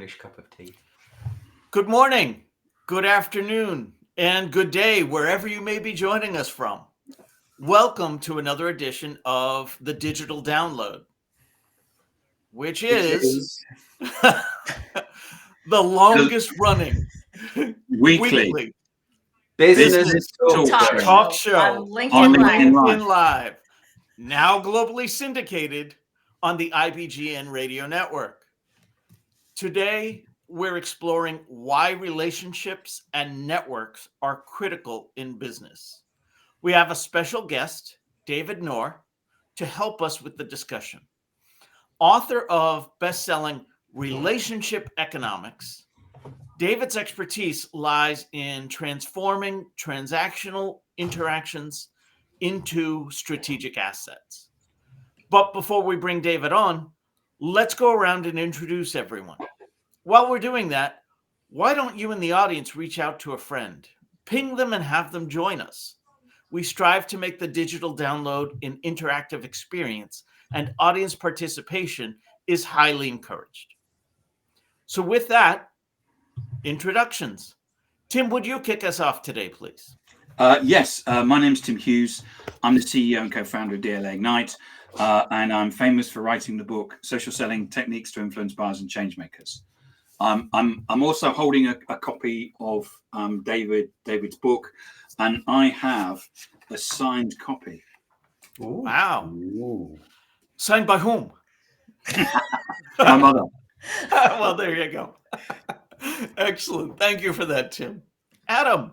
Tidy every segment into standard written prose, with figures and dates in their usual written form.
English cup of tea. Good morning, good afternoon, and good day, wherever you may be joining us from. Welcome to another edition of the Digital Download, which is the longest running weekly business talk show on on LinkedIn Live. Live, now globally syndicated on the IBGN radio network. Today, we're exploring why relationships and networks are critical in business. We have a special guest, David Knorr, to help us with the discussion. Author of best-selling Relationship Economics, David's expertise lies in transforming transactional interactions into strategic assets. But before we bring David on, let's go around and introduce everyone. While we're doing that, why don't you in the audience reach out to a friend, ping them and have them join us? We strive to make the digital download an interactive experience, and audience participation is highly encouraged. So with that, introductions. Tim, would you kick us off today, please? Yes, my name's Tim Hughes. I'm the CEO and co-founder of DLA Ignite, and I'm famous for writing the book Social Selling Techniques to Influence Buyers and Changemakers. I'm also holding a copy of David's book, and I have a signed copy. Ooh. Wow. Ooh. Signed by whom? My mother. Well, there you go. Excellent. Thank you for that, Tim. Adam.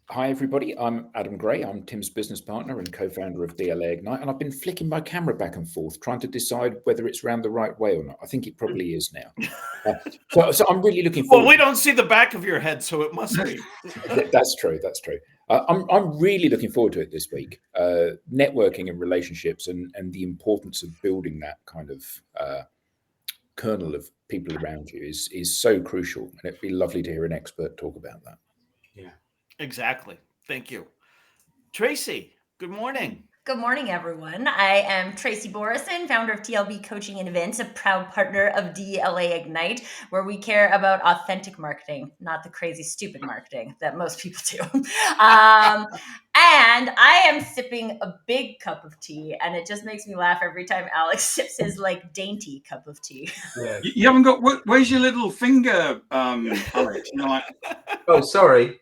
Hi, everybody. I'm Adam Gray. I'm Tim's business partner and co-founder of DLA Ignite, and I've been flicking my camera back and forth, trying to decide whether it's round the right way or not. I think it probably is now. So I'm really looking forward. Well, we don't see the back of your head, so it must be. That's true. I'm really looking forward to it this week. Networking and relationships and the importance of building that kind of kernel of people around you is so crucial, and it'd be lovely to hear an expert talk about that. Yeah. Exactly. Thank you. Tracy, good morning. Good morning, everyone. I am Tracy Borison, founder of TLB Coaching and Events, a proud partner of DLA Ignite, where we care about authentic marketing, not the crazy, stupid marketing that most people do. And I am sipping a big cup of tea, and it just makes me laugh every time Alex sips his dainty cup of tea. Yeah. You haven't got. Where's your little finger, Alex? Oh, sorry.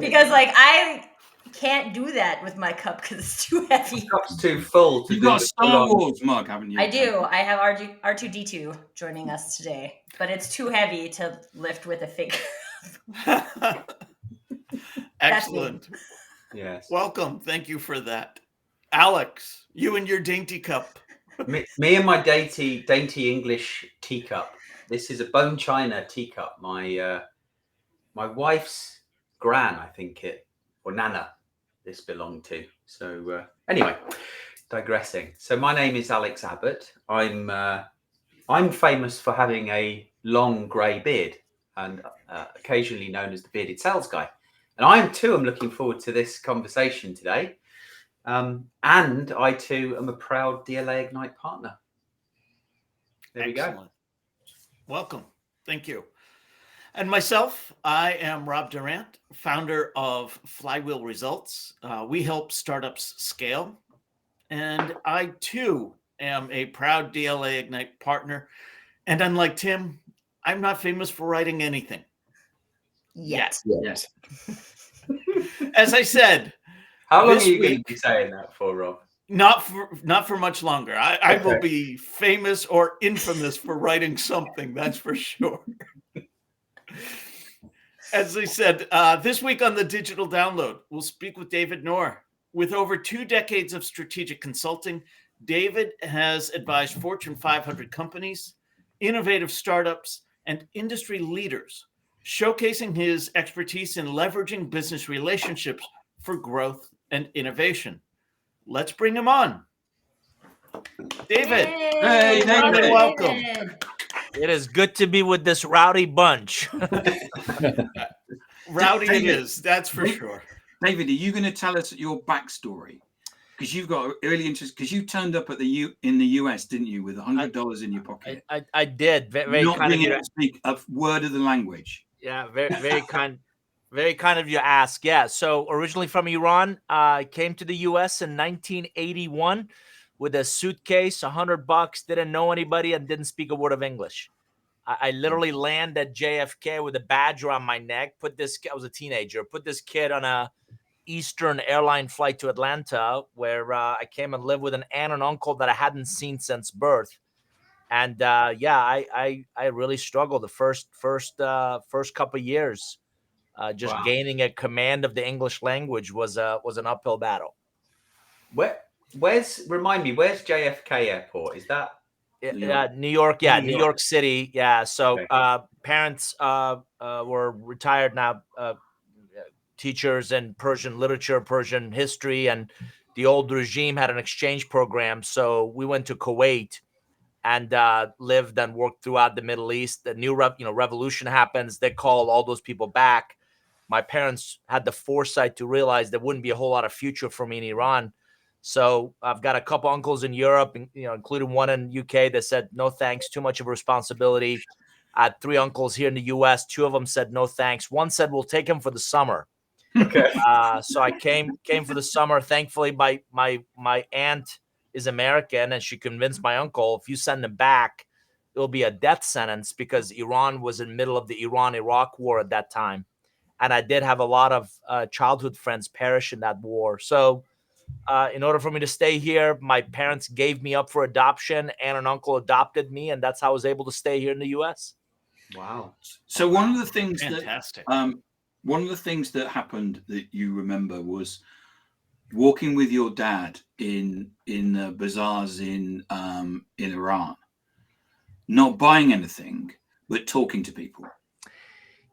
Because I can't do that with my cup because it's too heavy. The cup's too full. You've got a Star Wars mug, haven't you? I do. I have R2-D2 joining us today, but it's too heavy to lift with a finger. Excellent. Yes. Welcome. Thank you for that. Alex, you and your dainty cup. Me and my dainty English teacup. This is a bone china teacup. My wife's gran, I think or Nana, this belonged to. So anyway, digressing. So my name is Alex Abbott. I'm famous for having a long grey beard and occasionally known as the bearded sales guy. And I too am looking forward to this conversation today. And I too am a proud DLA Ignite partner. There Excellent. We go. Welcome. Thank you. And myself, I am Rob Durant, founder of Flywheel Results. We help startups scale. And I too am a proud DLA Ignite partner. And unlike Tim, I'm not famous for writing anything. Yet. Yes. As I said, How long this are you going week- to be saying that for, Rob? not for much longer. I will Okay. be famous or infamous for writing something, that's for sure. As I said, this week on the Digital Download, we'll speak with David Knorr. With over 2 decades of strategic consulting, David has advised Fortune 500 companies, innovative startups, and industry leaders, showcasing his expertise in leveraging business relationships for growth and innovation. Let's bring him on. David. Hey, David. Welcome. It is good to be with this rowdy bunch. Rowdy it David. is, that's for sure. David, are you going to tell us your backstory? because you've got early interest, because you turned up at in the US, didn't you, with $100 in your pocket? I did. Very Not kind of being you. able to speak a word of the language. Yeah, very kind. Very kind of you to ask. Yeah. So originally from Iran, I came to the U.S. in 1981 with a suitcase, $100, didn't know anybody, and didn't speak a word of English. I literally land at JFK with a badge around my neck. I was a teenager. Put this kid on a Eastern airline flight to Atlanta, where I came and lived with an aunt and uncle that I hadn't seen since birth. And yeah, I really struggled the first couple of years. Just Wow. gaining a command of the English language was an uphill battle. Remind me, where's JFK Airport? Is that New York. New York, yeah, New New York. York City, yeah. So Okay. parents were retired now, teachers in Persian literature, Persian history, and the old regime had an exchange program. So we went to Kuwait and lived and worked throughout the Middle East. The new revolution happens. They call all those people back. My parents had the foresight to realize there wouldn't be a whole lot of future for me in Iran. So I've got a couple uncles in Europe, including one in UK that said, no thanks, too much of a responsibility. I had 3 uncles here in the US. 2 of them said, no thanks. One said, we'll take him for the summer. Okay. So I came for the summer. Thankfully, my aunt is American, and she convinced my uncle, if you send him back, it'll be a death sentence, because Iran was in the middle of the Iran-Iraq war at that time. And I did have a lot of childhood friends perish in that war. So in order for me to stay here, my parents gave me up for adoption. Aunt and uncle adopted me, and that's how I was able to stay here in the U.S. Wow. So one of the things Fantastic. one of the things that happened that you remember was walking with your dad in bazaars in Iran, not buying anything but talking to people.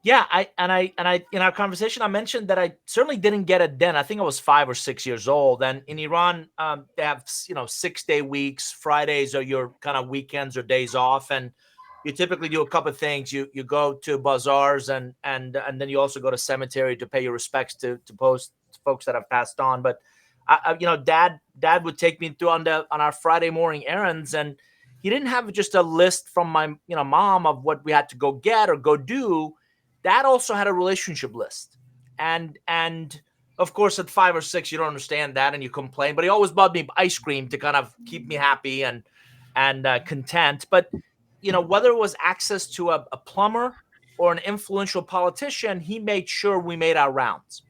Yeah, I in our conversation, I mentioned that I certainly didn't get it then. I think I was 5 or 6 years old, and in Iran, they have 6-day weeks. Fridays are your kind of weekends or days off, and you typically do a couple of things. You go to bazaars, and then you also go to cemetery to pay your respects to folks that have passed on. But Dad would take me through on our Friday morning errands, and he didn't have just a list from my mom of what we had to go get or go do. Dad also had a relationship list, and of course at 5 or 6 you don't understand that and you complain. But he always bought me ice cream to kind of keep me happy and content. But whether it was access to a plumber or an influential politician, he made sure we made our rounds.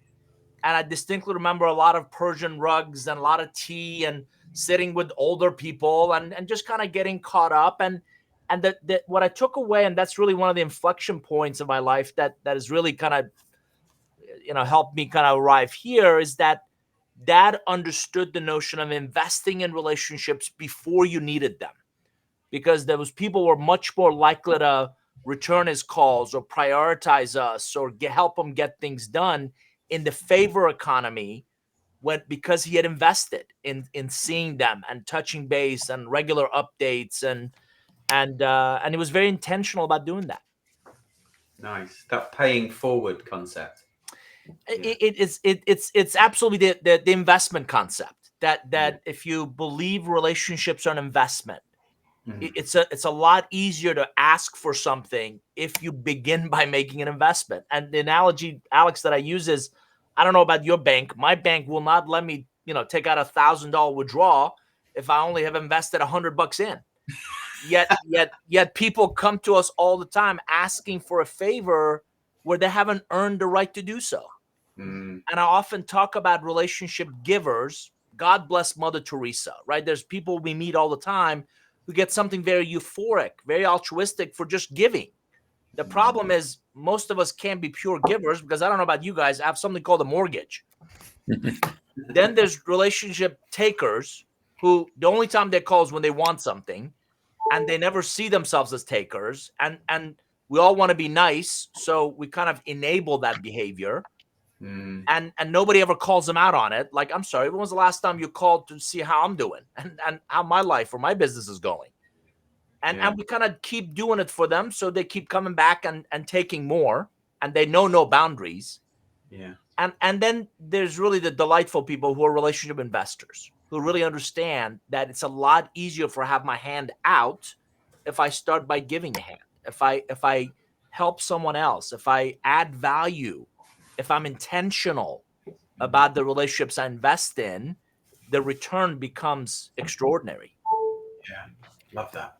And I distinctly remember a lot of Persian rugs and a lot of tea and sitting with older people and just kind of getting caught up. And what I took away, and that's really one of the inflection points of my life that has really kind of helped me kind of arrive here, is that Dad understood the notion of investing in relationships before you needed them, because there was people were much more likely to return his calls or prioritize us or help him get things done in the favor economy, because he had invested in seeing them and touching base and regular updates, and he was very intentional about doing that. Nice. That paying forward concept. Yeah. It's absolutely the investment concept that if you believe relationships are an investment, it's a lot easier to ask for something if you begin by making an investment. And the analogy, Alex, that I use is, I don't know about your bank. My bank will not let me, take out $1,000 withdrawal if I only have invested $100 in. Yet people come to us all the time asking for a favor where they haven't earned the right to do so. And I often talk about relationship givers. God bless Mother Teresa, right? There's people we meet all the time who get something very euphoric, very altruistic for just giving. The problem is most of us can't be pure givers, because I don't know about you guys, I have something called a mortgage. Then there's relationship takers who the only time they call is when they want something, and they never see themselves as takers. And we all want to be nice, so we kind of enable that behavior. And nobody ever calls them out on it. Like, I'm sorry, when was the last time you called to see how I'm doing and how my life or my business is going? And we kind of keep doing it for them, so they keep coming back and taking more, and they know no boundaries. Yeah. And then there's really the delightful people who are relationship investors, who really understand that it's a lot easier for have my hand out if I start by giving a hand. If I help someone else, if I add value, if I'm intentional about the relationships I invest in, the return becomes extraordinary. Yeah, love that.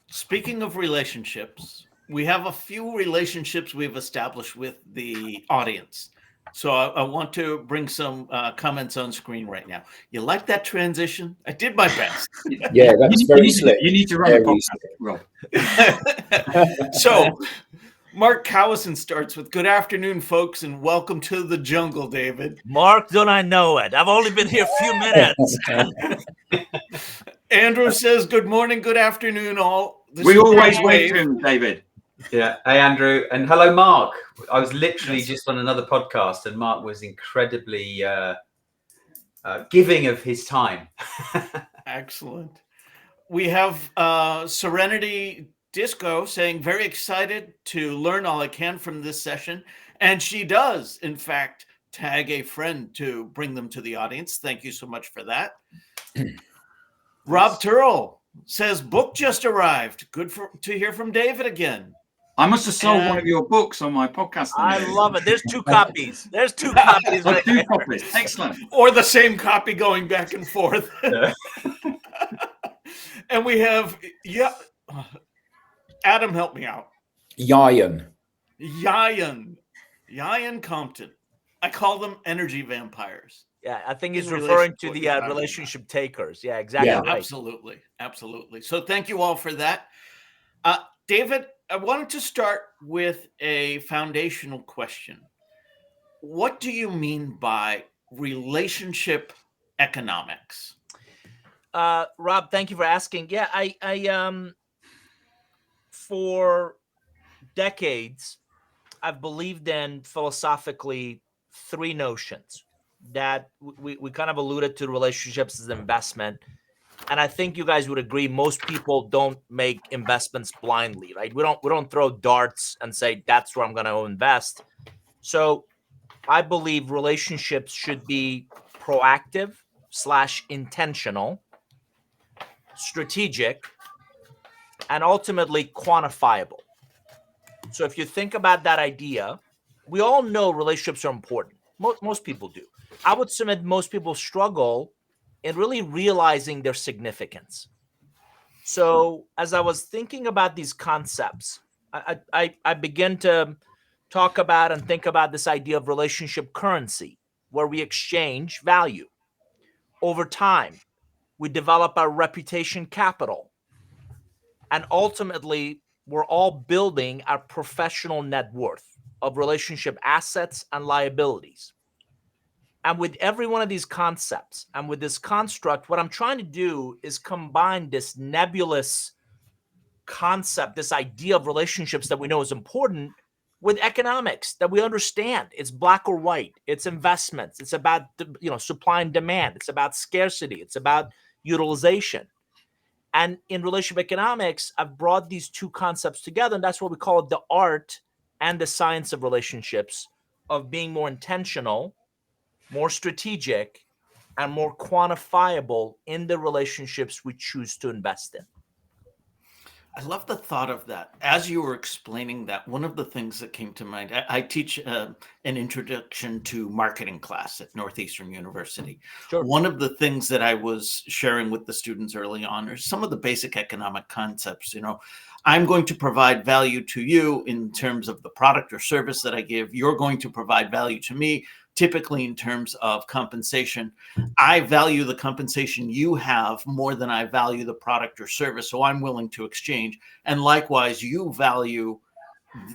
Speaking of relationships, we have a few relationships we've established with the audience. So I want to bring some comments on screen right now. You like that transition? I did my best. Yeah, that's very slick. You need to run a Very podcast, Rob. So Mark Cowison starts with, "Good afternoon, folks, and welcome to the jungle, David." Mark, don't I know it? I've only been here a few minutes. Andrew says, "Good morning, good afternoon, all." This We is always Dave. wait for him, David. Yeah. Hey, Andrew, and hello, Mark. I was literally just on another podcast, and Mark was incredibly giving of his time. Excellent. We have Serenity Disco saying, "Very excited to learn all I can from this session." And she does, in fact, tag a friend to bring them to the audience. Thank you so much for that. Rob Turrell says, "Book just arrived. Good to hear from David again." I must have sold one of your books on my podcast. I love it. There's 2 copies. There's 2 copies right Two there. copies. Excellent. Or the same copy going back and forth. Yeah. And we have, Adam, help me out. Yayan. Yayan Compton. I call them energy vampires. Yeah, I think he's In referring relation to to what the you're talking relationship takers. Yeah, exactly. Yeah, right. Absolutely. So thank you all for that. David, I wanted to start with a foundational question. What do you mean by relationship economics? Rob, thank you for asking. Yeah, I for decades, I've believed in philosophically 3 notions that we kind of alluded to relationships as an investment. And I think you guys would agree most people don't make investments blindly, right? We don't throw darts and say that's where I'm going to invest. So I believe relationships should be proactive / intentional, strategic, and ultimately quantifiable. So if you think about that idea, we all know relationships are important. Most people do. I would submit most people struggle in really realizing their significance. So as I was thinking about these concepts, I began to talk about and think about this idea of relationship currency, where we exchange value. Over time, we develop our reputation capital. And ultimately, we're all building our professional net worth of relationship assets and liabilities. And with every one of these concepts and with this construct, what I'm trying to do is combine this nebulous concept, this idea of relationships that we know is important, with economics that we understand. It's black or white. It's investments. It's about supply and demand. It's about scarcity. It's about utilization. And in relationship economics, I've brought these 2 concepts together, and that's what we call it, the art and the science of relationships, of being more intentional, more strategic, and more quantifiable in the relationships we choose to invest in. I love the thought of that. As you were explaining that, one of the things that came to mind, I teach an introduction to marketing class at Northeastern University. Sure. One of the things that I was sharing with the students early on are some of the basic economic concepts. I'm going to provide value to you in terms of the product or service that I give. You're going to provide value to me, typically in terms of compensation. I value the compensation you have more than I value the product or service, so I'm willing to exchange. And likewise, you value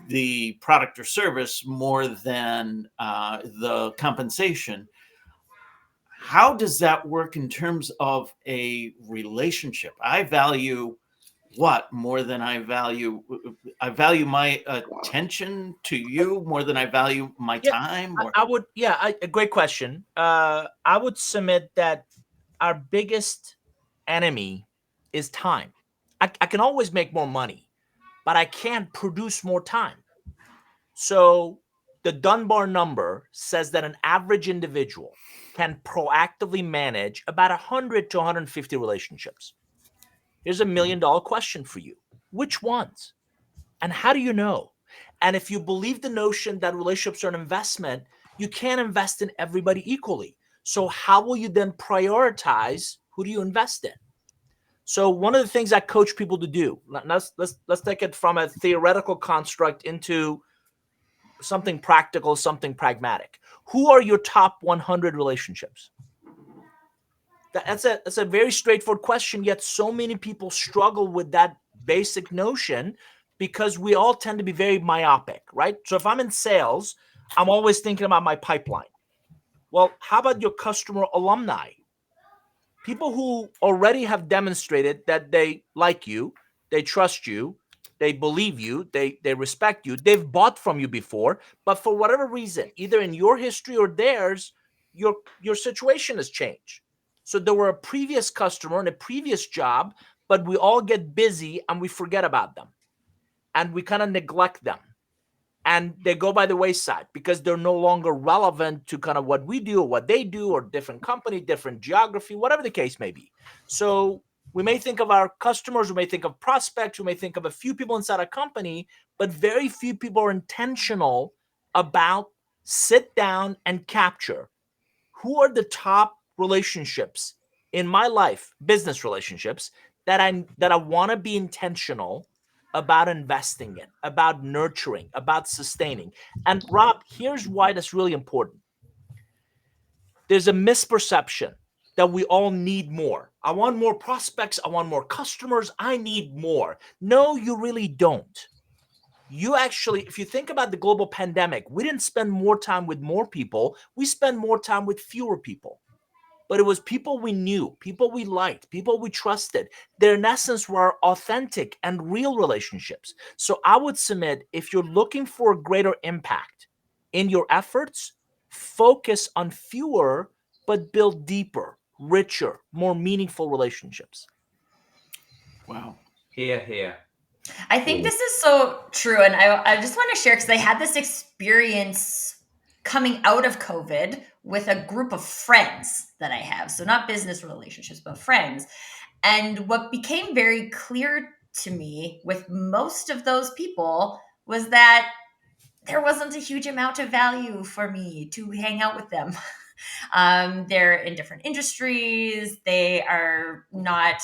the product or service more than the compensation. How does that work in terms of a relationship? I value what more than I value my attention to you more than I value my time? I would, a great question. I would submit that our biggest enemy is time. I can always make more money, but I can't produce more time. So the Dunbar number says that an average individual can proactively manage about 100 to 150 relationships. Here's $1 million question for you. Which ones? And how do you know? And if you believe the notion that relationships are an investment, you can't invest in everybody equally. So how will you then prioritize who do you invest in? So one of the things I coach people to do, let's take it from a theoretical construct into something practical, something pragmatic. Who are your top 100 relationships? That's a very straightforward question, yet so many people struggle with that basic notion because we all tend to be very myopic, right? So if I'm in sales, I'm always thinking about my pipeline. Well, how about your customer alumni? People who already have demonstrated that they like you, they trust you, they believe you, they respect you, they've bought from you before, but for whatever reason, either in your history or theirs, your situation has changed. So there were a previous customer in a previous job, but we all get busy and we forget about them and we kind of neglect them. And they go by the wayside because they're no longer relevant to kind of what we do or what they do, or different company, different geography, whatever the case may be. So we may think of our customers, we may think of prospects, we may think of a few people inside a company, but very few people are intentional about sit down and capture who are the top relationships in my life, business relationships, that I want to be intentional about investing in, about nurturing, about sustaining. And Rob, here's why that's really important. There's a misperception that we all need more. I want more prospects. I want more customers. I need more. No, you really don't. You actually, if you think about the global pandemic, we didn't spend more time with more people. We spent more time with fewer people. But it was people we knew, people we liked, people we trusted. They, in essence, were authentic and real relationships. So I would submit, if you're looking for a greater impact in your efforts, focus on fewer, but build deeper, richer, more meaningful relationships. Wow. Here. I think this is so true. And I just want to share, because I had this experience coming out of COVID with a group of friends that I have. So not business relationships, but friends. And what became very clear to me with most of those people was that there wasn't a huge amount of value for me to hang out with them. They're in different industries. They are not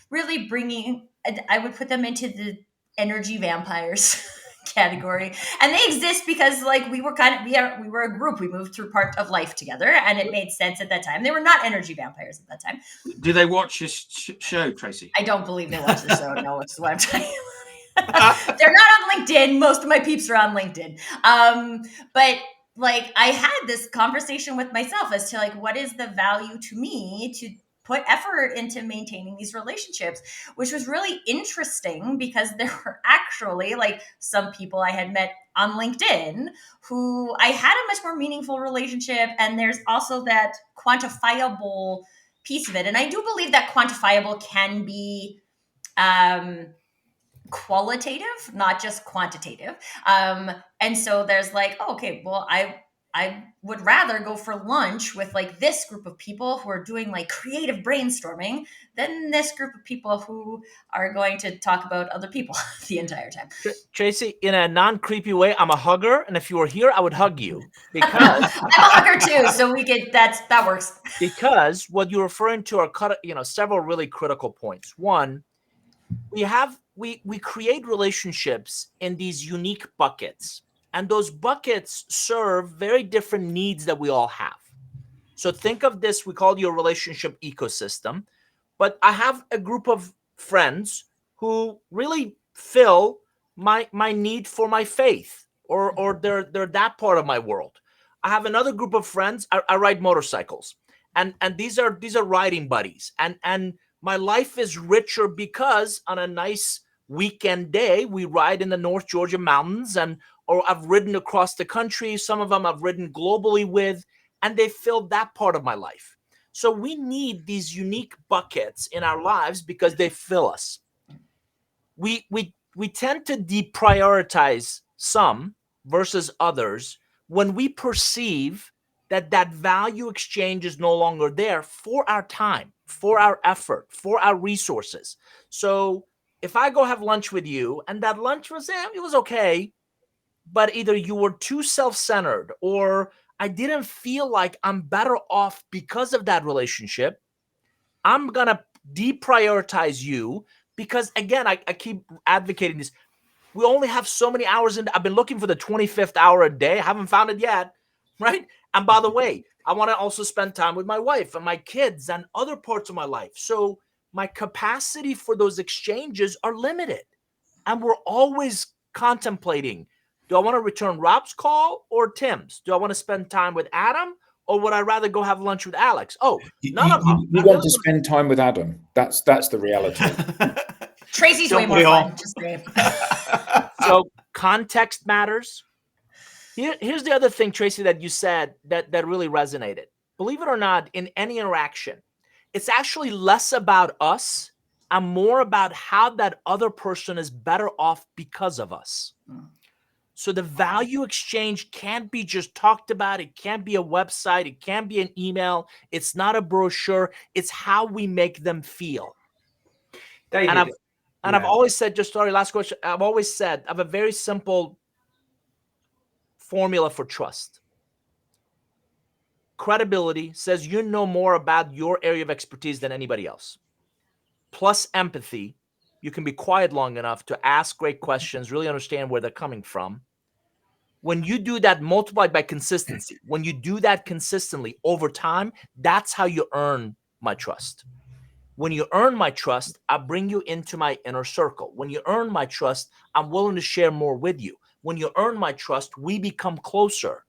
really bringing, I would put them into the energy vampires category. And they exist because like we were a group. We moved through part of life together and it made sense at that time. They were not energy vampires at that time. Do they watch this show, Tracy? I don't believe they watch the show. No, it's what I'm trying to They're not on LinkedIn. Most of my peeps are on LinkedIn. But like I had this conversation with myself as to like, what is the value to me to put effort into maintaining these relationships, which was really interesting because there were actually like some people I had met on LinkedIn who I had a much more meaningful relationship. And there's also that quantifiable piece of it. And I do believe that quantifiable can be, qualitative, not just quantitative. And so there's like, oh, okay, well, I would rather go for lunch with like this group of people who are doing like creative brainstorming than this group of people who are going to talk about other people the entire time. Tracy, in a non-creepy way, I'm a hugger, and if you were here, I would hug you because I'm a hugger too, so we get that works. Because what you're referring to are several really critical points. One, we create relationships in these unique buckets, and those buckets serve very different needs that we all have. So think of this, we call your relationship ecosystem, but I have a group of friends who really fill my need for my faith, or they're that part of my world. I have another group of friends, I ride motorcycles, and these are riding buddies, and my life is richer because on a nice weekend day, we ride in the North Georgia mountains, or I've ridden across the country. Some of them I've ridden globally with, and they filled that part of my life. So we need these unique buckets in our lives because they fill us. We tend to deprioritize some versus others when we perceive that value exchange is no longer there for our time, for our effort, for our resources. So if I go have lunch with you and that lunch was, it was okay, but either you were too self-centered or I didn't feel like I'm better off because of that relationship, I'm going to deprioritize you because, again, I keep advocating this. We only have so many hours in. I've been looking for the 25th hour a day. I haven't found it yet, right? And by the way, I want to also spend time with my wife and my kids and other parts of my life. So my capacity for those exchanges are limited. And we're always contemplating, do I want to return Rob's call or Tim's? Do I want to spend time with Adam or would I rather go have lunch with Alex? Oh, none of them. You want to spend time with Adam. That's the reality. Tracy's way Don't more we all? fun. Just saying. So context matters. Here's the other thing, Tracy, that you said that really resonated. Believe it or not, in any interaction, it's actually less about us and more about how that other person is better off because of us. So the value exchange can't be just talked about. It can't be a website. It can't be an email. It's not a brochure. It's how we make them feel. David, I've always said, just sorry, last question. I've always said, I have a very simple formula for trust. Credibility says you know more about your area of expertise than anybody else. Plus empathy, you can be quiet long enough to ask great questions, really understand where they're coming from. When you do that, multiplied by consistency, when you do that consistently over time, that's how you earn my trust. When you earn my trust, I bring you into my inner circle. When you earn my trust, I'm willing to share more with you. When you earn my trust, we become closer.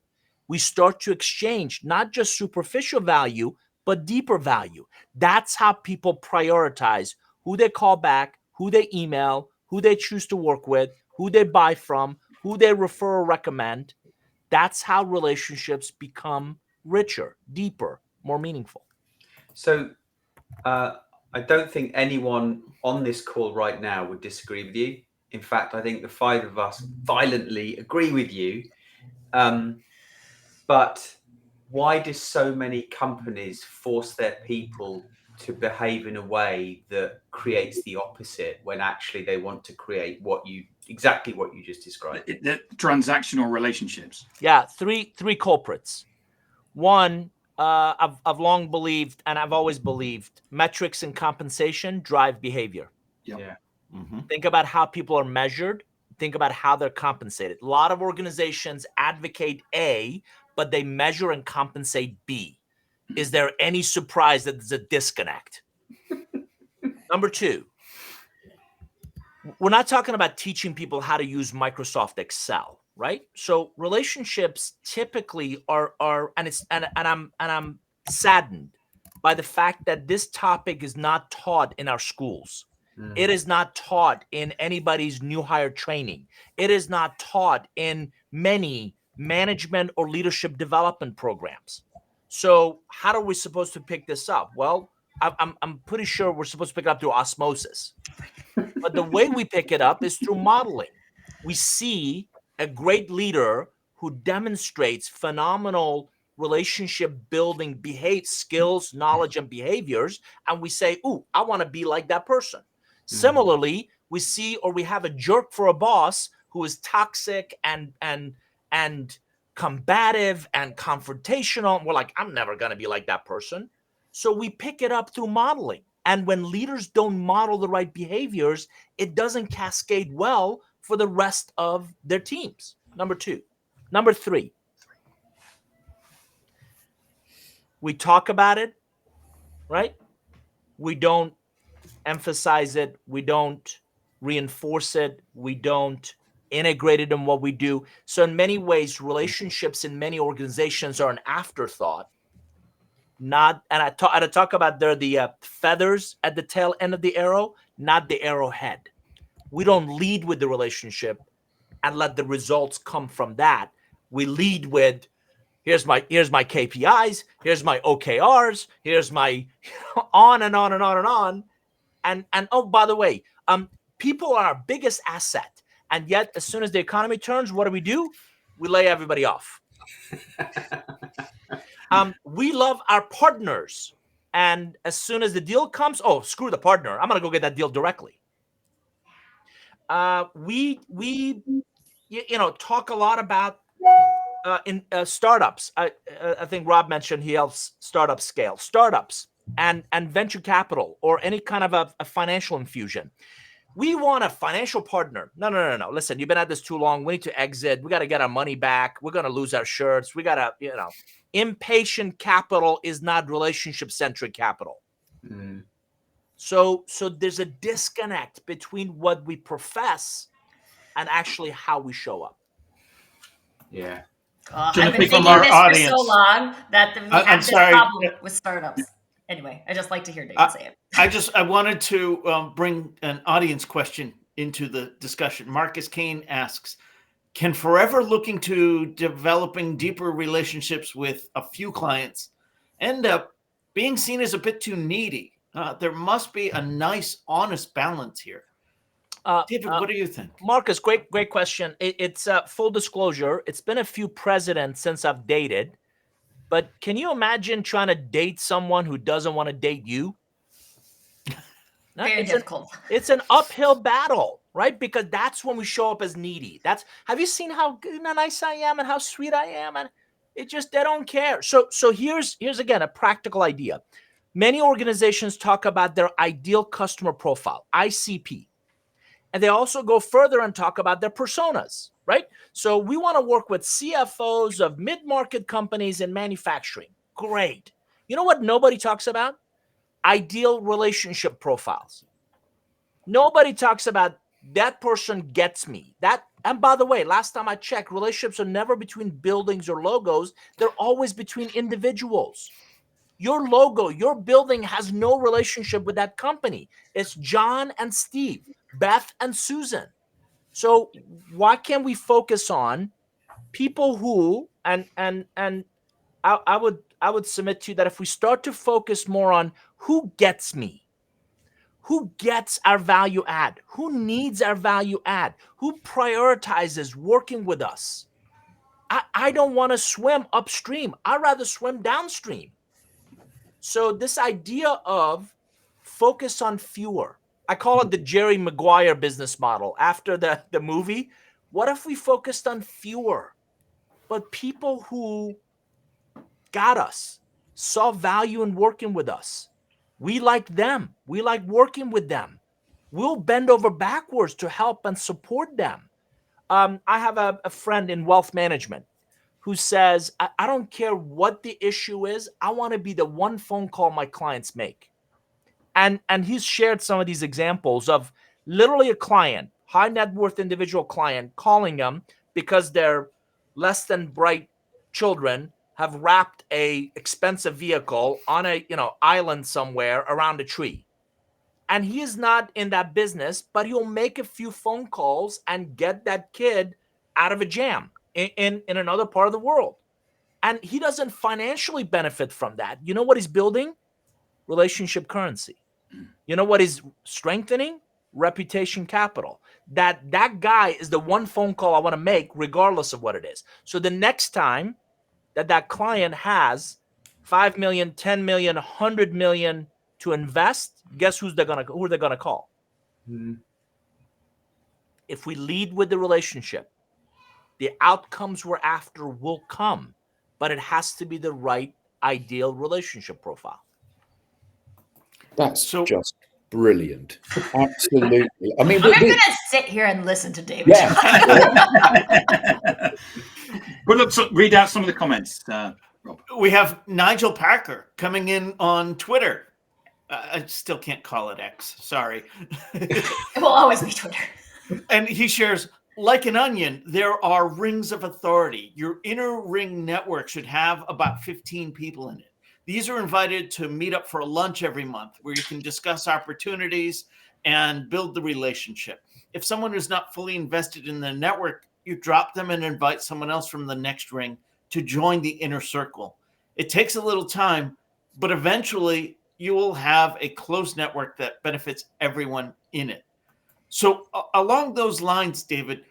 We start to exchange not just superficial value, but deeper value. That's how people prioritize who they call back, who they email, who they choose to work with, who they buy from, who they refer or recommend. That's how relationships become richer, deeper, more meaningful. So I don't think anyone on this call right now would disagree with you. In fact, I think the five of us violently agree with you. But why do so many companies force their people to behave in a way that creates the opposite when actually they want to create exactly what you just described? The transactional relationships. Yeah, three culprits. One, I've long believed, and I've always believed, metrics and compensation drive behavior. Yep. Yeah. Mm-hmm. Think about how people are measured. Think about how they're compensated. A lot of organizations advocate A, but they measure and compensate B. Is there any surprise that there's a disconnect? Number two, we're not talking about teaching people how to use Microsoft Excel, right? So relationships typically are I'm saddened by the fact that this topic is not taught in our schools. It is not taught in anybody's new hire training. It is not taught in many management or leadership development programs. So how are we supposed to pick this up? Well, I'm pretty sure we're supposed to pick it up through osmosis. But the way we pick it up is through modeling. We see a great leader who demonstrates phenomenal relationship building skills, knowledge, and behaviors, and we say, ooh, I want to be like that person. Similarly, we see or we have a jerk for a boss who is toxic and combative and confrontational. We're like, I'm never going to be like that person. So we pick it up through modeling. And when leaders don't model the right behaviors, it doesn't cascade well for the rest of their teams. Number two. Number three, we talk about it, right? We don't emphasize it. We don't reinforce it. We don't integrate it in what we do. So in many ways, relationships in many organizations are an afterthought. And I talk about the feathers at the tail end of the arrow, not the arrowhead. We don't lead with the relationship and let the results come from that. We lead with here's my KPIs, here's my OKRs, here's my on and on and on and on. And oh, by the way, people are our biggest asset. And yet, as soon as the economy turns, what do? We lay everybody off. We love our partners. And as soon as the deal comes, oh, screw the partner. I'm going to go get that deal directly. We talk a lot about in startups. I think Rob mentioned he helps startups scale. Startups and venture capital or any kind of a financial infusion. We want a financial partner. No. Listen, you've been at this too long. We need to exit. We got to get our money back. We're going to lose our shirts. We got to, impatient capital is not relationship-centric capital. Mm. So there's a disconnect between what we profess and actually how we show up. Yeah. I've Timothy, been from thinking our this for so audience. long that we I'm have this sorry. problem with startups. Anyway, I just like to hear David say it. I wanted to bring an audience question into the discussion. Marcus Kane asks, can forever looking to developing deeper relationships with a few clients end up being seen as a bit too needy? There must be a nice, honest balance here. David, what do you think? Marcus, great question. It's full disclosure. It's been a few presidents since I've dated. But can you imagine trying to date someone who doesn't want to date you? Very difficult. It's an uphill battle, right? Because that's when we show up as needy. Have you seen how good and nice I am and how sweet I am? And they don't care. So here's again a practical idea. Many organizations talk about their ideal customer profile, ICP. And they also go further and talk about their personas, right? So we want to work with CFOs of mid-market companies in manufacturing. Great. You know what nobody talks about? Ideal relationship profiles. Nobody talks about that person gets me. And by the way, last time I checked, relationships are never between buildings or logos. They're always between individuals. Your logo, your building has no relationship with that company. It's John and Steve, Beth and Susan. So why can't we focus on people who and I would submit to you that if we start to focus more on who gets me, who gets our value add, who needs our value add, who prioritizes working with us. I don't want to swim upstream. I'd rather swim downstream. So this idea of focus on fewer, I call it the Jerry Maguire business model after the movie. What if we focused on fewer, but people who got us, saw value in working with us? We like them. We like working with them. We'll bend over backwards to help and support them. I have a friend in wealth management who says, I don't care what the issue is. I want to be the one phone call my clients make. And he's shared some of these examples of literally a client, high net worth individual client, calling them because their less than bright children have wrapped a expensive vehicle on a island somewhere around a tree. And he is not in that business, but he'll make a few phone calls and get that kid out of a jam in another part of the world. And he doesn't financially benefit from that. You know what he's building? Relationship currency. You know what he's strengthening? Reputation capital. That guy is the one phone call I want to make regardless of what it is. So the next time that client has 5 million, 10 million, 100 million to invest, guess who they're gonna call? Mm. If we lead with the relationship, the outcomes we're after will come, but it has to be the right ideal relationship profile. That's just brilliant. Absolutely. I mean, I'm going to sit here and listen to David. Yeah. Well, look, read out some of the comments, Rob. We have Nigel Packer coming in on Twitter. I still can't call it X. Sorry. It will always be Twitter. And he shares, like an onion, there are rings of authority. Your inner ring network should have about 15 people in it. These are invited to meet up for a lunch every month where you can discuss opportunities and build the relationship. If someone is not fully invested in the network, you drop them and invite someone else from the next ring to join the inner circle. It takes a little time, but eventually you will have a close network that benefits everyone in it. So along those lines, David,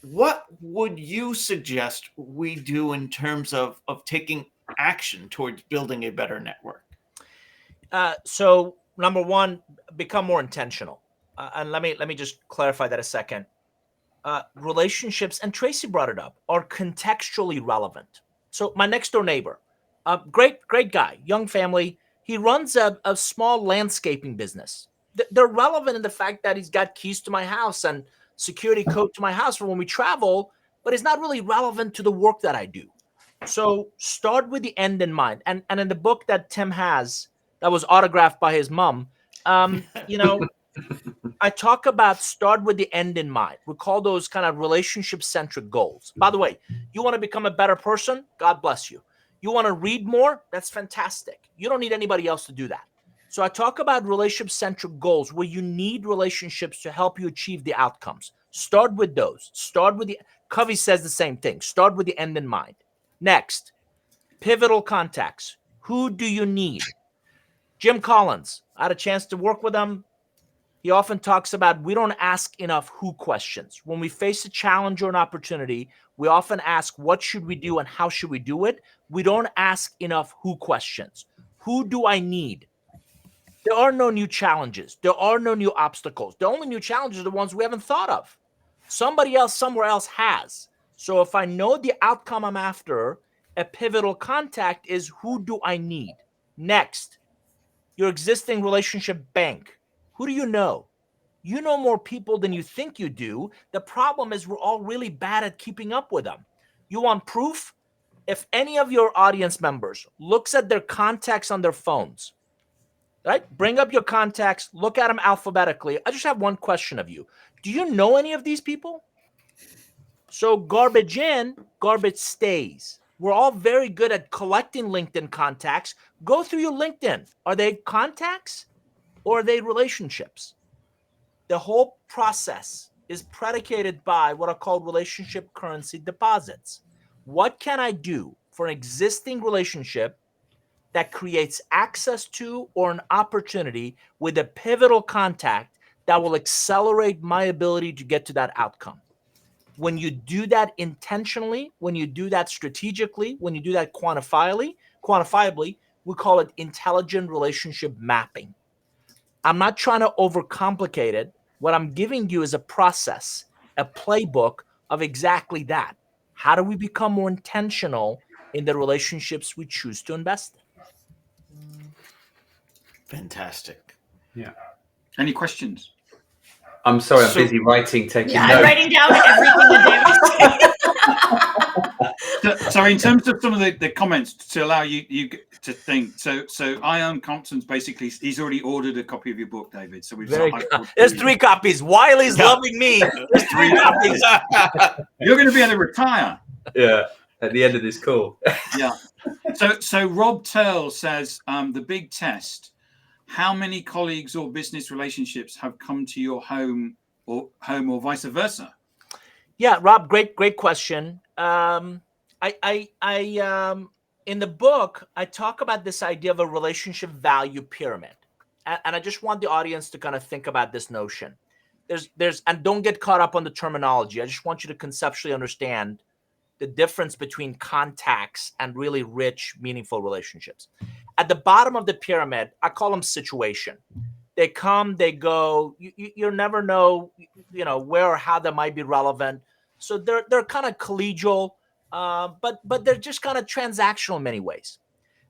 what would you suggest we do in terms of taking action towards building a better network? So number one, become more intentional. And let me just clarify that a second. Relationships, and Tracy brought it up, are contextually relevant. So my next door neighbor, great guy, young family. He runs a small landscaping business. They're relevant in the fact that he's got keys to my house and security code to my house for when we travel, but it's not really relevant to the work that I do. So start with the end in mind. And in the book that Tim has, that was autographed by his mom, I talk about start with the end in mind. We call those kind of relationship-centric goals. By the way, you want to become a better person? God bless you. You want to read more? That's fantastic. You don't need anybody else to do that. So I talk about relationship-centric goals where you need relationships to help you achieve the outcomes. Start with those. Covey says the same thing. Start with the end in mind. Next, pivotal contacts. Who do you need? Jim Collins, I had a chance to work with him. He often talks about we don't ask enough who questions. When we face a challenge or an opportunity, we often ask what should we do and how should we do it. We don't ask enough who questions. Who do I need? There are no new challenges. There are no new obstacles. The only new challenges are the ones we haven't thought of. Somebody else somewhere else has. So if I know the outcome I'm after, a pivotal contact is who do I need? Next, your existing relationship bank. Who do you know? You know more people than you think you do. The problem is we're all really bad at keeping up with them. You want proof? If any of your audience members looks at their contacts on their phones, right? Bring up your contacts, look at them alphabetically. I just have one question of you. Do you know any of these people? So garbage in, garbage stays. We're all very good at collecting LinkedIn contacts. Go through your LinkedIn. Are they contacts or are they relationships? The whole process is predicated by what are called relationship currency deposits. What can I do for an existing relationship that creates access to or an opportunity with a pivotal contact that will accelerate my ability to get to that outcome? When you do that intentionally, when you do that strategically, when you do that quantifiably, we call it intelligent relationship mapping. I'm not trying to overcomplicate it. What I'm giving you is a process, a playbook of exactly that. How do we become more intentional in the relationships we choose to invest in? Fantastic. Yeah. Any questions? I'm sorry, I'm So- busy writing, taking Yeah, notes. I'm writing down everything that David So in terms of some of the comments to allow you to think, so Ian Compton's basically, he's already ordered a copy of your book, David. So we've There's 3 copies. Wiley's loving me. There's 3 copies. You're going to be able to retire. Yeah, at the end of this call. Yeah. So Rob Turl says the big test. How many colleagues or business relationships have come to your home or vice versa? Yeah, Rob, great question. In the book, I talk about this idea of a relationship value pyramid, and I just want the audience to kind of think about this notion. And don't get caught up on the terminology. I just want you to conceptually understand the difference between contacts and really rich, meaningful relationships. At the bottom of the pyramid, I call them situation. They come, they go. You never know, where or how they might be relevant. So they're kind of collegial, but they're just kind of transactional in many ways.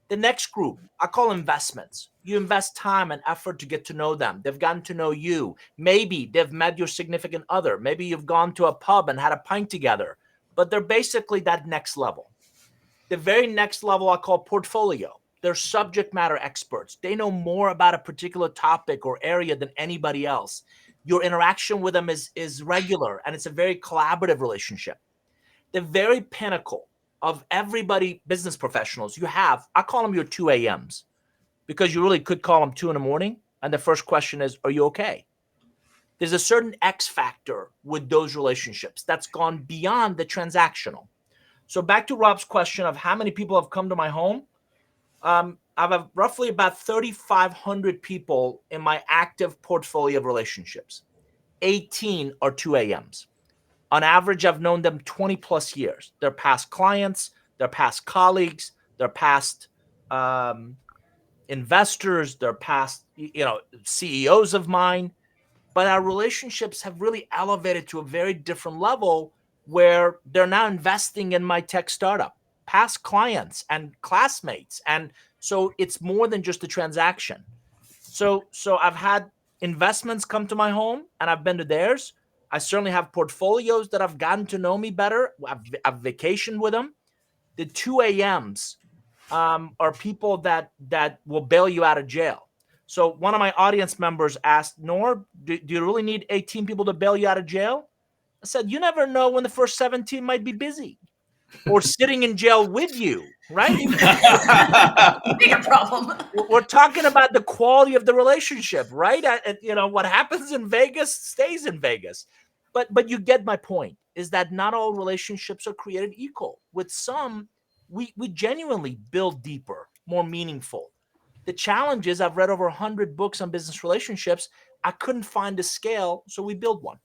The next group, I call investments. You invest time and effort to get to know them. They've gotten to know you. Maybe they've met your significant other. Maybe you've gone to a pub and had a pint together. But they're basically that next level. The very next level I call portfolio. They're subject matter experts. They know more about a particular topic or area than anybody else. Your interaction with them is regular, and it's a very collaborative relationship. The very pinnacle of everybody, business professionals, I call them your 2 a.m.s, because you really could call them 2 a.m, and the first question is, are you okay? There's a certain X factor with those relationships that's gone beyond the transactional. So back to Rob's question of how many people have come to my home. I have roughly about 3,500 people in my active portfolio of relationships. 18 are 2 a.m.s. On average, I've known them 20 plus years. They're past clients, they're past colleagues, they're past investors, they're past CEOs of mine, but our relationships have really elevated to a very different level where they're now investing in my tech startup, past clients and classmates, and so it's more than just a transaction. So I've had investments come to my home and I've been to theirs. I certainly have portfolios that have gotten to know me better. I've vacationed with them. The 2 a.m.s are people that will bail you out of jail. So one of my audience members asked, Nor, do you really need 18 people to bail you out of jail? I said, you never know when the first 17 might be busy or sitting in jail with you, right? Bigger problem. We're talking about the quality of the relationship, right? What happens in Vegas stays in Vegas. But you get my point, is that not all relationships are created equal. With some, we genuinely build deeper, more meaningful. The challenge is I've read over 100 books on business relationships. I couldn't find a scale, so we build one.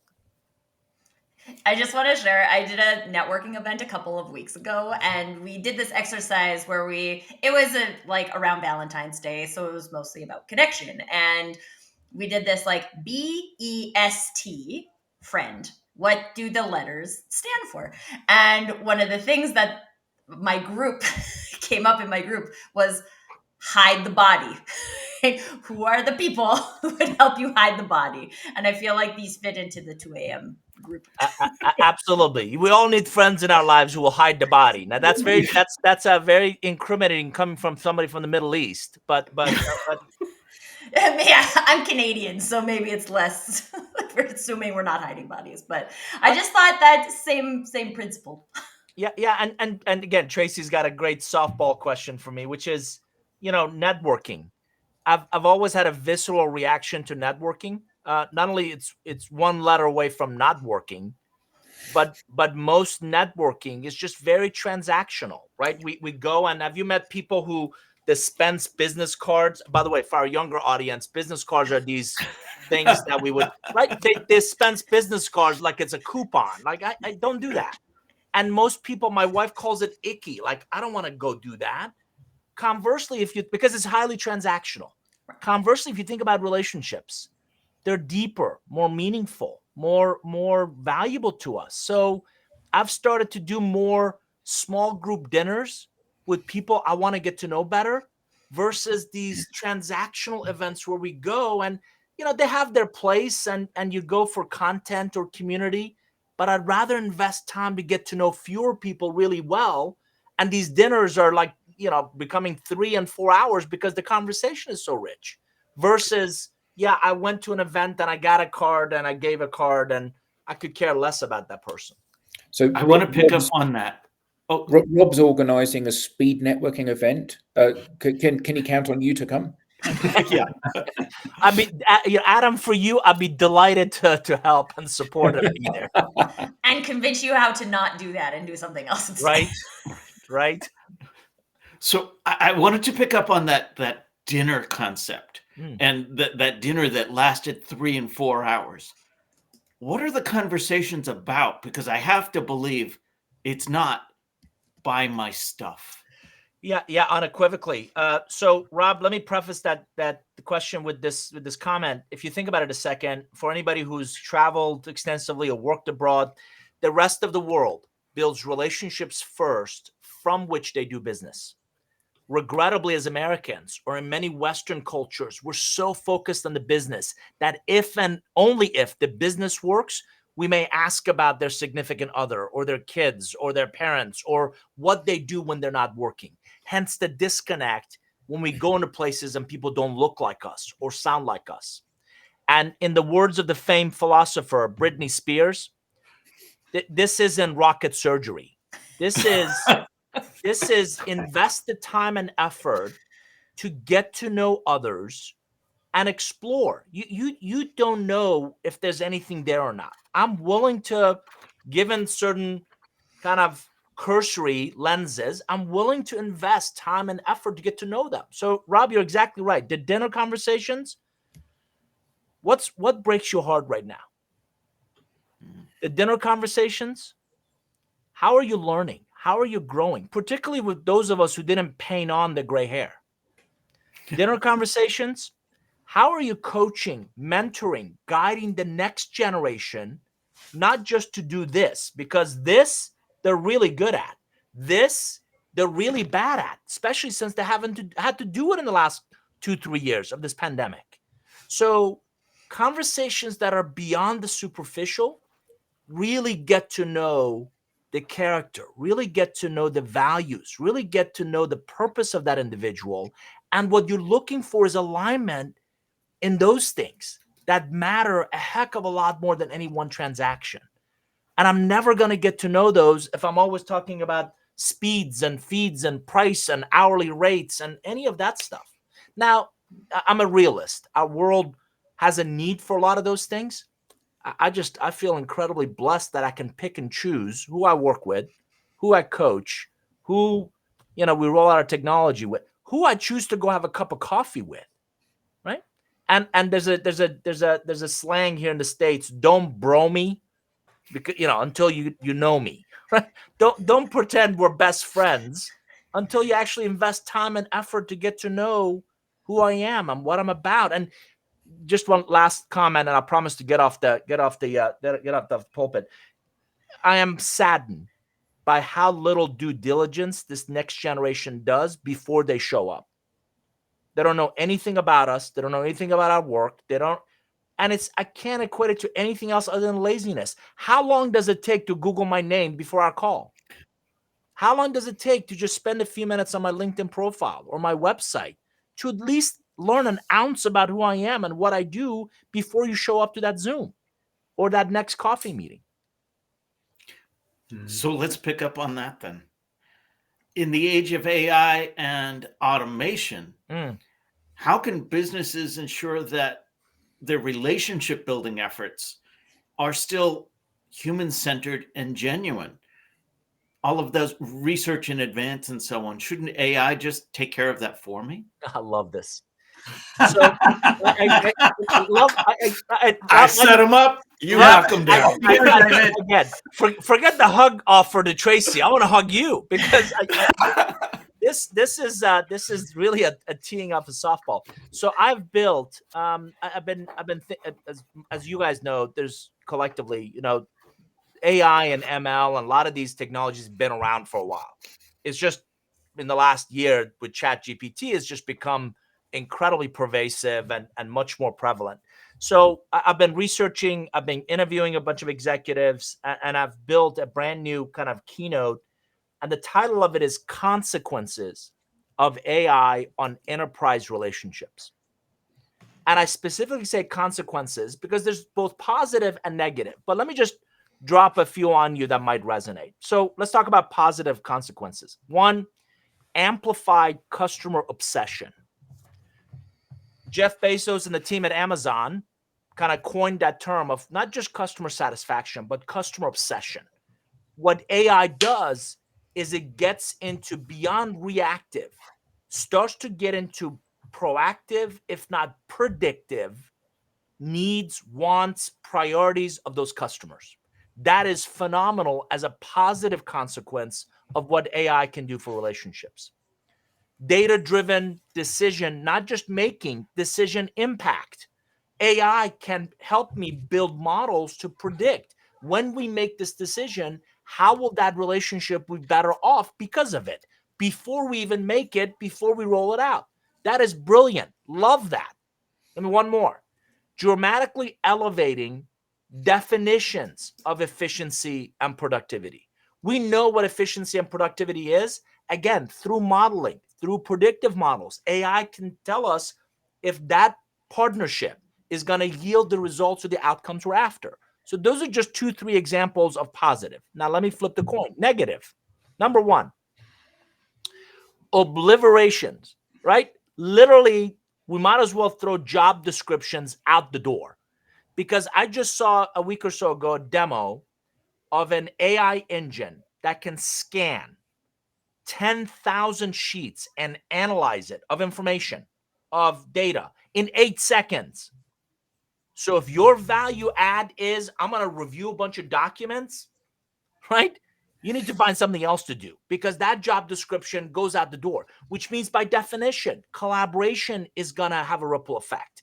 I just want to share, I did a networking event a couple of weeks ago, and we did this exercise where it was around Valentine's Day, so it was mostly about connection. And we did this BEST, friend. What do the letters stand for? And one of the things that my group came up in my group was hide the body. Who are the people who would help you hide the body? And I feel like these fit into the 2 a.m. group. Absolutely. We all need friends in our lives who will hide the body. Now that's a very incriminating coming from somebody from the Middle East. But Yeah, I'm Canadian, so maybe it's less. We're assuming we're not hiding bodies, but I just thought that same principle. Yeah, and again, Tracy's got a great softball question for me, which is, networking. I've always had a visceral reaction to networking. Not only it's one letter away from not working, but most networking is just very transactional, right? We go, and have you met people who dispense business cards? By the way, for our younger audience, business cards are these things that we would, right? They dispense business cards like it's a coupon. Like I don't do that. And most people, my wife calls it icky. Like, I don't want to go do that. Conversely, because it's highly transactional. Conversely, if you think about relationships, they're deeper, more meaningful, more valuable to us. So I've started to do more small group dinners with people I want to get to know better versus these transactional events where we go and, they have their place and you go for content or community, but I'd rather invest time to get to know fewer people really well. And these dinners are becoming 3 and 4 hours because the conversation is so rich versus, yeah, I went to an event and I got a card and I gave a card and I could care less about that person. So I want to pick up on that. Oh, Rob's organising a speed networking event. Can he count on you to come? Yeah, I mean, Adam, for you, I'd be delighted to help and support and be there, and convince you how to not do that and do something else instead. Right. So I wanted to pick up on that dinner concept and that dinner that lasted 3 and 4 hours. What are the conversations about? Because I have to believe it's not buy my stuff. Yeah, unequivocally. So, Rob, let me preface that the question with this comment. If you think about it a second, for anybody who's traveled extensively or worked abroad, the rest of the world builds relationships first, from which they do business. Regrettably, as Americans, or in many Western cultures, we're so focused on the business that if and only if the business works, we may ask about their significant other or their kids or their parents or what they do when they're not working. Hence the disconnect when we go into places and people don't look like us or sound like us. And in the words of the famed philosopher Britney Spears, this isn't rocket surgery. This is invest the time and effort to get to know others and explore. You don't know if there's anything there or not. I'm willing to, given certain kind of cursory lenses, I'm willing to invest time and effort to get to know them. So, Rob, you're exactly right. The dinner conversations, what breaks your heart right now? The dinner conversations, how are you learning? how are you growing? Particularly with those of us who didn't paint on the gray hair. Dinner conversations, how are you coaching, mentoring, guiding the next generation, not just to do this, because this they're really good at. This they're really bad at, especially since they haven't had to do it in the last 2-3 years of this pandemic. So conversations that are beyond the superficial really get to know the character, really get to know the values, really get to know the purpose of that individual. And what you're looking for is alignment in those things that matter a heck of a lot more than any one transaction. And I'm never going to get to know those if I'm always talking about speeds and feeds and price and hourly rates and any of that stuff. Now, I'm a realist. Our world has a need for a lot of those things. I feel incredibly blessed that I can pick and choose who I work with, who I coach, who, we roll out our technology with, who I choose to go have a cup of coffee with, right? And there's a slang here in the States, don't bro me, because until you know me, right? Don't pretend we're best friends until you actually invest time and effort to get to know who I am and what I'm about. And just one last comment, and I promise to get off the pulpit. I am saddened by how little due diligence this next generation does before they show up. They don't know anything about us. They don't know anything about our work. And I can't equate it to anything else other than laziness. How long does it take to Google my name before our call? How long does it take to just spend a few minutes on my LinkedIn profile or my website to at least learn an ounce about who I am and what I do before you show up to that Zoom or that next coffee meeting? So let's pick up on that then. In the age of AI and automation, how can businesses ensure that their relationship building efforts are still human-centered and genuine? All of those research in advance and so on, shouldn't AI just take care of that for me? I love this. So I set him up. You knock him down. Again, forget the hug offer to Tracy. I want to hug you because this is really a teeing up a softball. So I've built. I've been as you guys know, there's collectively, AI and ML and a lot of these technologies have been around for a while. It's just in the last year with ChatGPT, it's just become incredibly pervasive and much more prevalent. So I've been researching, I've been interviewing a bunch of executives, and I've built a brand new kind of keynote. And the title of it is Consequences of AI on Enterprise Relationships. And I specifically say consequences because there's both positive and negative. But let me just drop a few on you that might resonate. So let's talk about positive consequences. One, amplified customer obsession. Jeff Bezos and the team at Amazon kind of coined that term of not just customer satisfaction, but customer obsession. What AI does is it gets into beyond reactive, starts to get into proactive, if not predictive, needs, wants, priorities of those customers. That is phenomenal as a positive consequence of what AI can do for relationships. Data-driven decision, not just making, decision impact. AI can help me build models to predict when we make this decision, how will that relationship be better off because of it? Before we even make it, before we roll it out. That is brilliant. Love that. And one more. Dramatically elevating definitions of efficiency and productivity. We know what efficiency and productivity is, again, through modeling, through predictive models. AI can tell us if that partnership is going to yield the results or the outcomes we're after. So those are just 2-3 examples of positive. Now let me flip the coin. Negative. Number one, obliterations, right? Literally, we might as well throw job descriptions out the door. Because I just saw a week or so ago a demo of an AI engine that can scan 10,000 sheets and analyze it of information, of data in 8 seconds. So if your value add is, I'm going to review a bunch of documents, right? You need to find something else to do because that job description goes out the door, which means by definition, collaboration is going to have a ripple effect,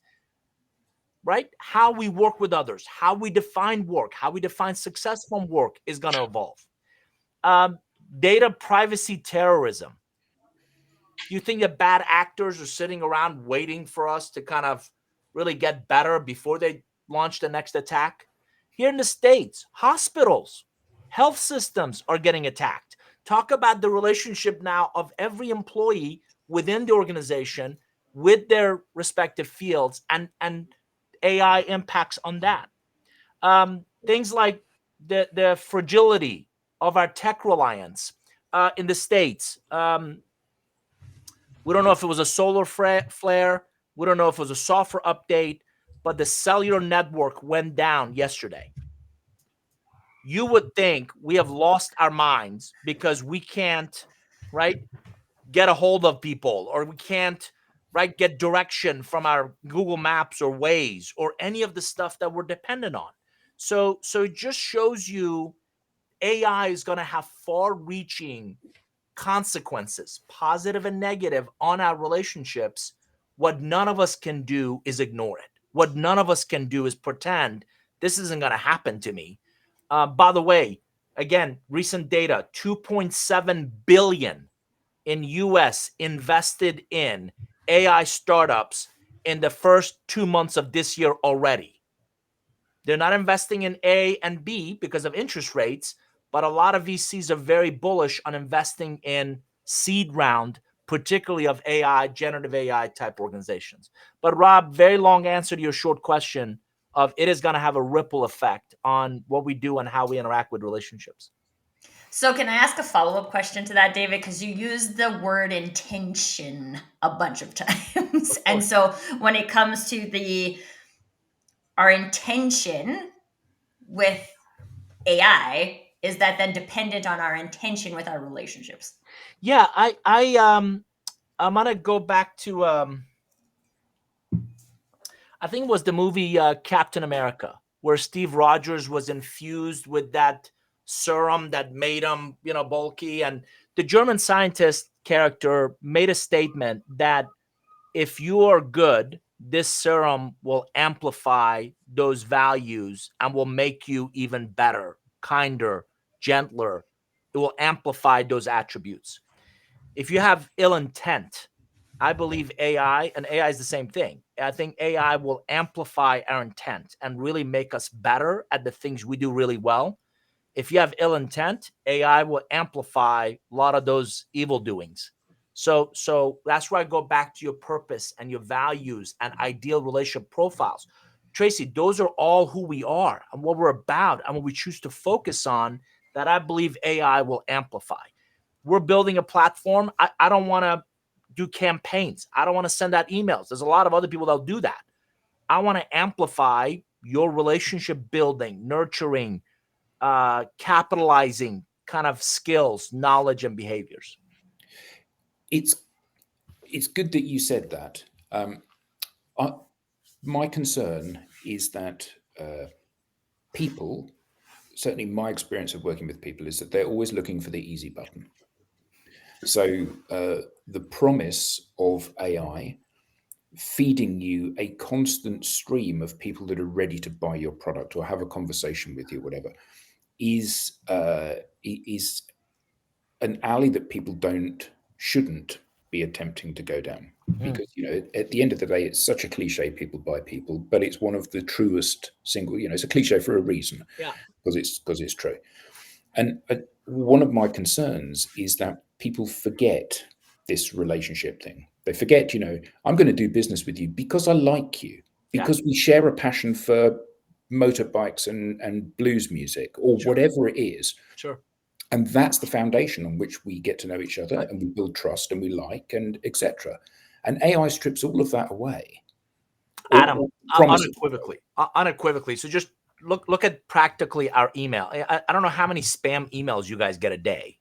right? How we work with others, how we define work, how we define success from work is going to evolve. Data privacy terrorism. Do you think that bad actors are sitting around waiting for us to kind of really get better before they launch the next attack? Here in the States, hospitals, health systems are getting attacked. Talk about the relationship now of every employee within the organization with their respective fields and AI impacts on that. Things like the fragility of our tech reliance in the States. We don't know if it was a solar flare. We don't know if it was a software update, but the cellular network went down yesterday. You would think we have lost our minds because we can't, right, get a hold of people, or we can't, right, get direction from our Google Maps or Waze or any of the stuff that we're dependent on. So it just shows you AI is going to have far-reaching consequences, positive and negative, on our relationships. What none of us can do is ignore it. What none of us can do is pretend this isn't going to happen to me. By the way, again, recent data, 2.7 billion in US invested in AI startups in the first 2 months of this year already. They're not investing in A and B because of interest rates, but a lot of VCs are very bullish on investing in seed round, particularly of AI, generative AI type organizations. But Rob, very long answer to your short question of it is going to have a ripple effect on what we do and how we interact with relationships. So can I ask a follow-up question to that, David? Because you used the word intention a bunch of times. And so when it comes to our intention with AI, is that then dependent on our intention with our relationships? Yeah, I'm gonna go back to I think it was the movie Captain America, where Steve Rogers was infused with that serum that made him, bulky. And the German scientist character made a statement that if you are good, this serum will amplify those values and will make you even better, kinder, gentler. It will amplify those attributes. If you have ill intent, I believe AI, and AI is the same thing. I think AI will amplify our intent and really make us better at the things we do really well. If you have ill intent, AI will amplify a lot of those evil doings. So that's where I go back to your purpose and your values and ideal relationship profiles. Tracy, those are all who we are and what we're about and what we choose to focus on that I believe AI will amplify. We're building a platform. I don't want to do campaigns. I don't want to send out emails. There's a lot of other people that'll do that. I want to amplify your relationship building, nurturing, capitalizing kind of skills, knowledge, and behaviors. It's good that you said that. My concern is that people, certainly my experience of working with people, is that they're always looking for the easy button. So the promise of AI feeding you a constant stream of people that are ready to buy your product or have a conversation with you, whatever, is an alley that people shouldn't be attempting to go down. Because, at the end of the day, it's such a cliche, people buy people, but it's one of the truest it's a cliche for a reason. Yeah. Because it's true. And one of my concerns is that people forget this relationship thing. They forget, I'm going to do business with you because I like you, because we share a passion for motorbikes and blues music or whatever it is. Sure. And that's the foundation on which we get to know each other and we build trust and we like and etc. And AI strips all of that away. Adam, unequivocally. So just look at practically our email. I don't know how many spam emails you guys get a day,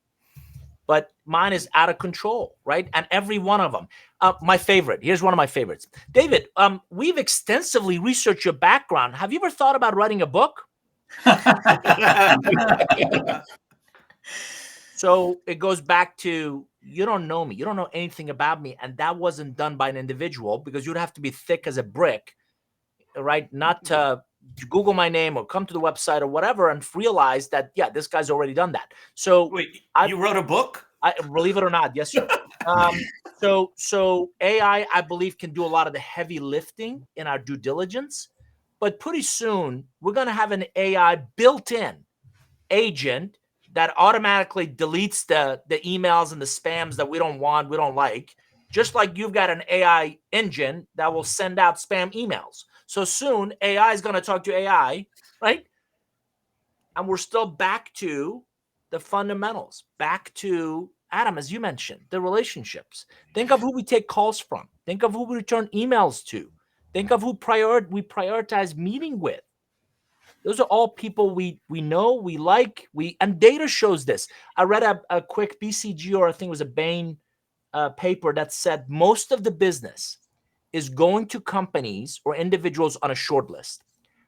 but mine is out of control, right? And every one of them. My favorite. Here's one of my favorites. David, we've extensively researched your background. Have you ever thought about writing a book? So it goes back to, you don't know me. You don't know anything about me. And that wasn't done by an individual, because you'd have to be thick as a brick, right? Not to Google my name or come to the website or whatever and realize that, yeah, this guy's already done that. So Wait, I- you wrote a book? I believe it or not, yes, sir. So AI, I believe, can do a lot of the heavy lifting in our due diligence, but pretty soon we're going to have an AI built-in agent that automatically deletes the emails and the spams that we don't want, we don't like, just like you've got an AI engine that will send out spam emails. So soon AI is going to talk to AI, right? And we're still back to the fundamentals, back to, Adam, as you mentioned, the relationships. Think of who we take calls from. Think of who we return emails to. Think of who we prioritize meeting with. Those are all people we know, we like, and data shows this. I read a quick BCG, or I think it was a Bain paper, that said most of the business is going to companies or individuals on a short list.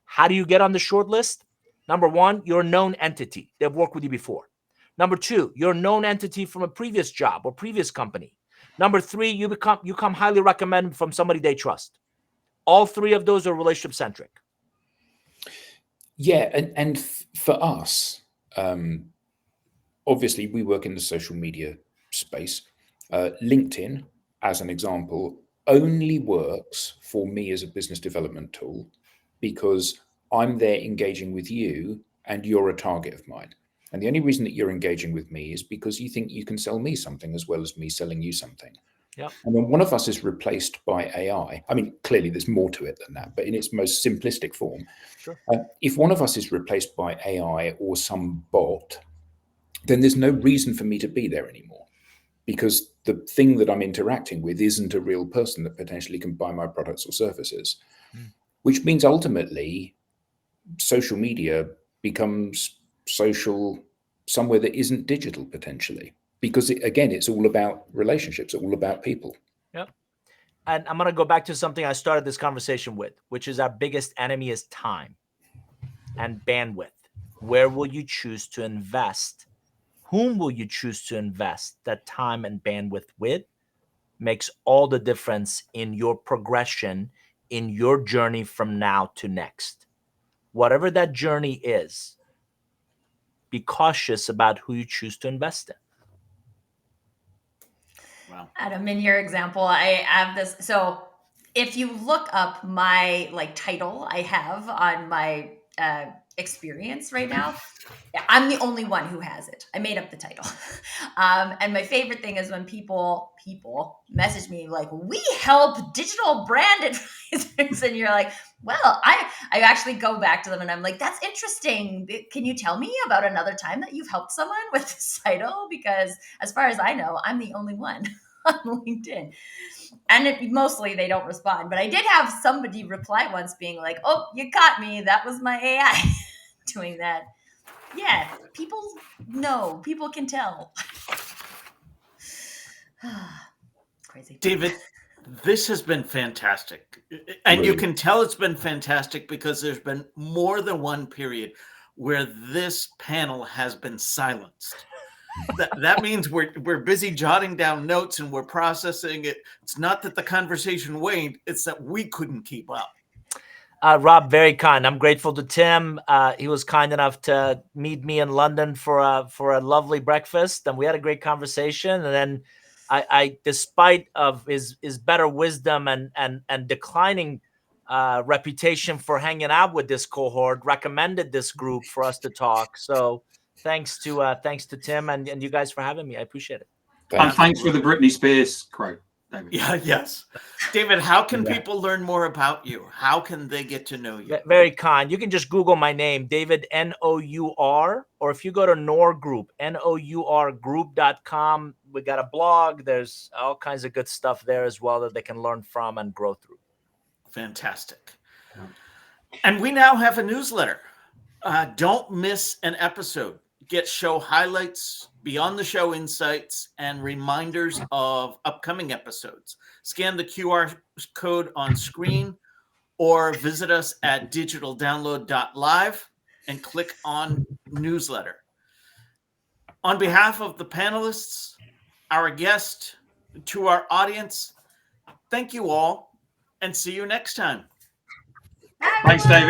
How do you get on the short list? Number one, you're a known entity. They've worked with you before. Number two, you're a known entity from a previous job or previous company. Number three, you become highly recommended from somebody they trust. All three of those are relationship centric. Yeah, and for us, obviously we work in the social media space. LinkedIn, as an example, only works for me as a business development tool because I'm there engaging with you and you're a target of mine. And the only reason that you're engaging with me is because you think you can sell me something as well as me selling you something. Yep. And when one of us is replaced by AI, I mean, clearly there's more to it than that, but in its most simplistic form, Sure. If one of us is replaced by AI or some bot, then there's no reason for me to be there anymore, because the thing that I'm interacting with isn't a real person that potentially can buy my products or services, which means ultimately social media becomes social somewhere that isn't digital potentially, because again, it's all about relationships, all about people. Yep. And I'm going to go back to something I started this conversation with, which is our biggest enemy is time and bandwidth. Where will you choose to invest? Whom will you choose to invest that time and bandwidth with? Makes all the difference in your progression, in your journey from now to next. Whatever that journey is, be cautious about who you choose to invest in. Wow. Adam, in your example, I have this. So if you look up my title I have on my experience right now, I'm the only one who has it. I made up the title. And my favorite thing is when people message me like, we help digital brand advisors. And you're like, well, I actually go back to them and I'm like, that's interesting. Can you tell me about another time that you've helped someone with this title? Because as far as I know, I'm the only one on LinkedIn. And mostly they don't respond. But I did have somebody reply once being like, oh, you caught me. That was my AI doing that. Yeah, people know. People can tell. Crazy. David, this has been fantastic. And you can tell it's been fantastic because there's been more than one period where this panel has been silenced. That means we're busy jotting down notes and we're processing it. It's not that the conversation waned, it's that we couldn't keep up. Rob, very kind. I'm grateful to Tim. He was kind enough to meet me in London for a lovely breakfast, and we had a great conversation. And then I despite of his better wisdom and declining reputation for hanging out with this cohort, recommended this group for us to talk. So thanks to Tim and you guys for having me. I appreciate it. And thanks for the Britney Spears quote, David. Yeah, yes. David, how can people learn more about you? How can they get to know you? Very kind. You can just Google my name, David Nour, or if you go to Nour Group, nourgroup.com, we got a blog. There's all kinds of good stuff there as well that they can learn from and grow through. Fantastic. And we now have a newsletter. Don't miss an episode. Get show highlights, beyond the show insights, and reminders of upcoming episodes. Scan the QR code on screen or visit us at digitaldownload.live and click on newsletter. On behalf of the panelists, our guest, to our audience, thank you all, and see you next time. Thanks, David.